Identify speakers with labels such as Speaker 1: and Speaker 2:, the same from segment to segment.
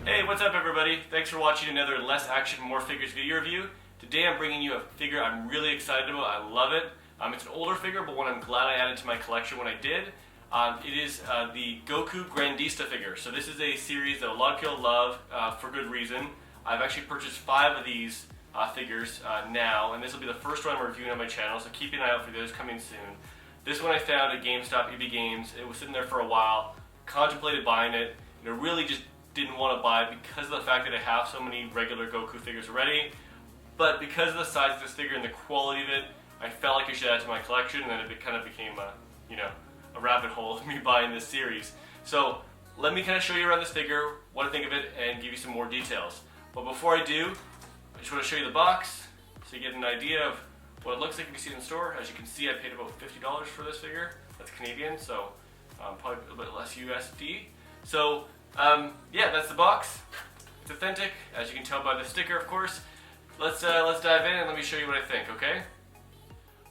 Speaker 1: Hey, what's up everybody? Thanks for watching another Less Action, More Figures video review. Today I'm bringing you a figure I'm really excited about. I love it. It's an older figure, but one I'm glad I added to my collection when I did. It is the Goku Grandista figure. So this is a series that a lot of people love for good reason. I've actually purchased 5 of these figures now, and this will be the first one I'm reviewing on my channel, so keep an eye out for those coming soon. This one I found at GameStop, EB Games. It was sitting there for a while, contemplated buying it, and I really just didn't want to buy it because of the fact that I have so many regular Goku figures already. But because of the size of this figure and the quality of it, I felt like I should add it to my collection, and then it kind of became a rabbit hole of me buying this series. So let me kind of show you around this figure, what I think of it, and give you some more details. But before I do, I just want to show you the box so you get an idea of what it looks like if you see it in the store. As you can see, I paid about $50 for this figure. That's Canadian, so probably a little bit less USD. So yeah, that's the box. It's authentic, as you can tell by the sticker, of course. Let's dive in and let me show you what I think, okay?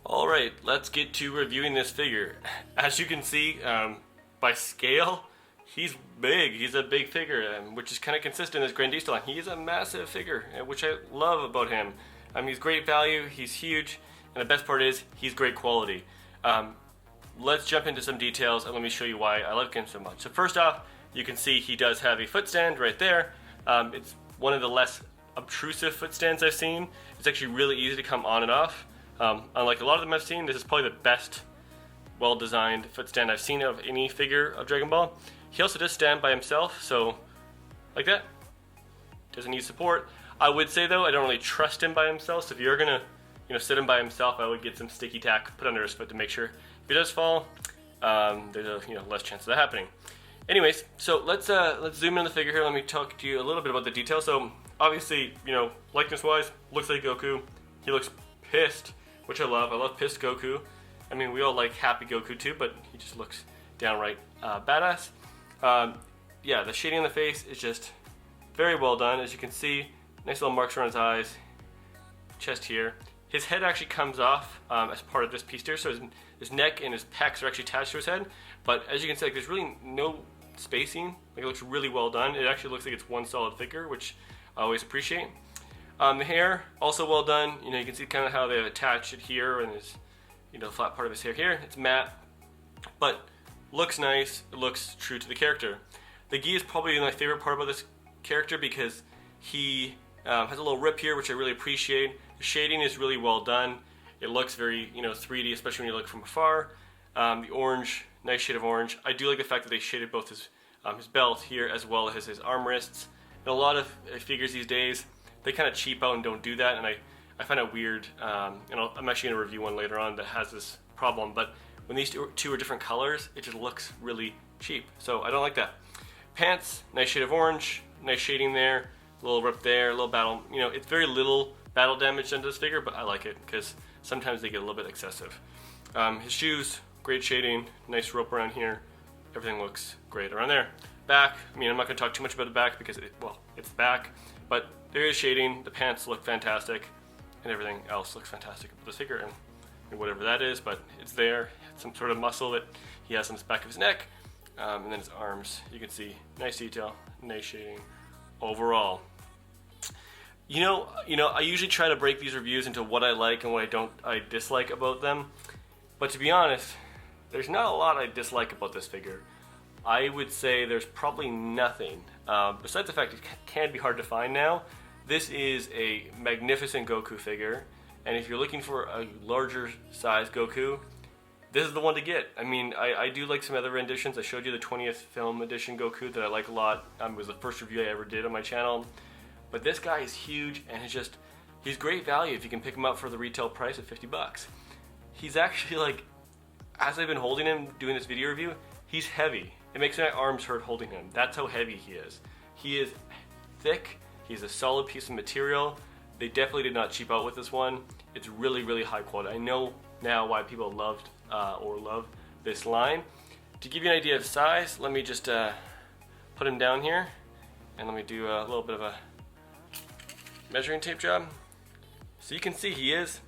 Speaker 1: Alright, let's get to reviewing this figure. As you can see, by scale, he's big. He's a big figure, which is kind of consistent as Grandista line. He is a massive figure, which I love about him. He's great value, he's huge, and the best part is, he's great quality. Let's jump into some details and let me show you why I like him so much. So first off, you can see he does have a foot stand right there. It's one of the less obtrusive foot stands I've seen. It's actually really easy to come on and off. Unlike a lot of them I've seen, this is probably the best well-designed foot stand I've seen of any figure of Dragon Ball. He also does stand by himself, so like that. Doesn't need support. I would say though, I don't really trust him by himself, so if you're gonna sit him by himself, I would get some sticky tack put under his foot to make sure if he does fall, there's a less chance of that happening. Anyways, so let's zoom in on the figure here. Let me talk to you a little bit about the details. So obviously, likeness-wise, looks like Goku. He looks pissed, which I love. I love pissed Goku. I mean, we all like happy Goku too, but he just looks downright badass. Yeah, the shading on the face is just very well done. As you can see, nice little marks around his eyes, chest here. His head actually comes off as part of this piece here, so his neck and his pecs are actually attached to his head. But as you can see, there's really no spacing. It looks really well done. It actually looks like it's one solid figure, which I always appreciate. The hair, also well done. You can see kind of how they've attached it here, and his, the flat part of his hair here. It's matte, but looks nice. It looks true to the character. The gi is probably my favorite part about this character because he has a little rip here, which I really appreciate. The shading is really well done. It looks very, 3D, especially when you look from afar. The orange, nice shade of orange. I do like the fact that they shaded both his belt here as well as his armrests. And a lot of figures these days, they kind of cheap out and don't do that, and I find it weird. And I'm actually going to review one later on that has this problem, but when these two are different colors, it just looks really cheap. So I don't like that. Pants, nice shade of orange, nice shading there, a little rip there, a little battle. It's very little battle damage done to this figure, but I like it because sometimes they get a little bit excessive. His shoes, great shading, nice rope around here. Everything looks great around there. Back, I'm not going to talk too much about the back because, it's the back, but there is shading, the pants look fantastic, and everything else looks fantastic about this figure, and whatever that is, but it's there. It's some sort of muscle that he has on the back of his neck, and then his arms, you can see, nice detail, nice shading overall. I usually try to break these reviews into what I like and what I dislike about them, but to be honest, there's not a lot I dislike about this figure. I would say there's probably nothing. Besides the fact it can be hard to find now, this is a magnificent Goku figure, and if you're looking for a larger size Goku, this is the one to get. I do like some other renditions. I showed you the 20th film edition Goku that I like a lot. It was the first review I ever did on my channel. But this guy is huge, and he's great value if you can pick him up for the retail price of $50. He's actually as I've been holding him doing this video review, he's heavy. It makes my arms hurt holding him. That's how heavy he is. He is thick. He's a solid piece of material. They definitely did not cheap out with this one. It's really, really high quality. I know now why people loved or love this line. To give you an idea of size, let me just put him down here, and let me do a little bit of a measuring tape job. So you can see he's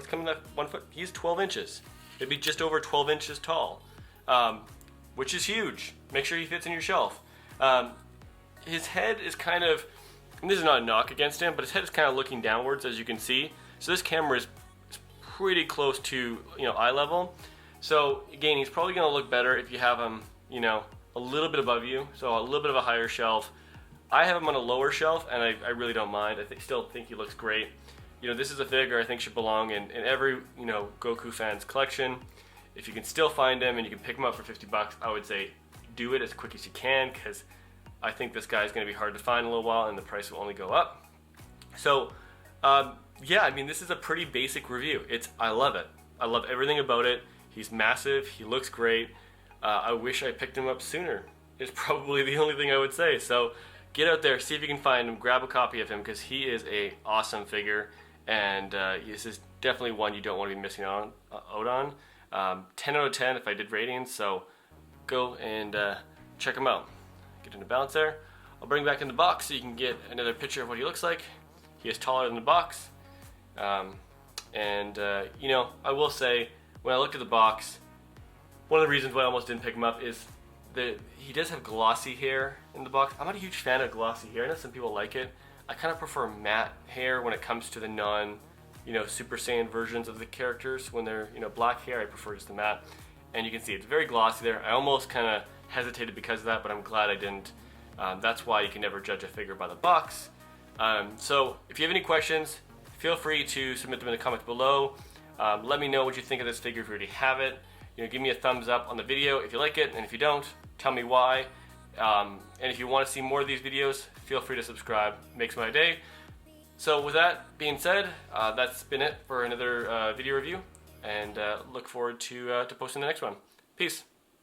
Speaker 1: coming up 1 foot. He's 12 inches. It'd be just over 12 inches tall, which is huge. Make sure he fits in your shelf. his head is kind of, and this is not a knock against him, but his head is kind of looking downwards, as you can see. So this camera is pretty close to, eye level. So again, he's probably going to look better if you have him, a little bit above you, so a little bit of a higher shelf. I have him on a lower shelf, and I really don't mind. I still think he looks great. This is a figure I think should belong in every, Goku fan's collection. If you can still find him and you can pick him up for 50 bucks, I would say do it as quick as you can, because I think this guy is going to be hard to find in a little while, and the price will only go up. So, yeah, I mean, this is a pretty basic review. I love it. I love everything about it. He's massive. He looks great. I wish I picked him up sooner. Is probably the only thing I would say. So get out there, see if you can find him, grab a copy of him, because he is a awesome figure, and this is definitely one you don't want to be missing out on. 10 out of 10 if I did ratings, so go and check him out. Get into balance there. I'll bring back in the box so you can get another picture of what he looks like. He is taller than the box. I will say, when I looked at the box, one of the reasons why I almost didn't pick him up is that he does have glossy hair in the box. I'm not a huge fan of glossy hair. I know some people like it. I kind of prefer matte hair when it comes to the Super Saiyan versions of the characters. When they're, black hair, I prefer just the matte. And you can see it's very glossy there. I almost kind of hesitated because of that, but I'm glad I didn't. That's why you can never judge a figure by the box. So if you have any questions, feel free to submit them in the comments below. Let me know what you think of this figure if you already have it. Give me a thumbs up on the video if you like it, and if you don't, tell me why. And if you want to see more of these videos, feel free to subscribe. Makes my day. So with that being said, that's been it for another video review, and look forward to posting the next one. Peace.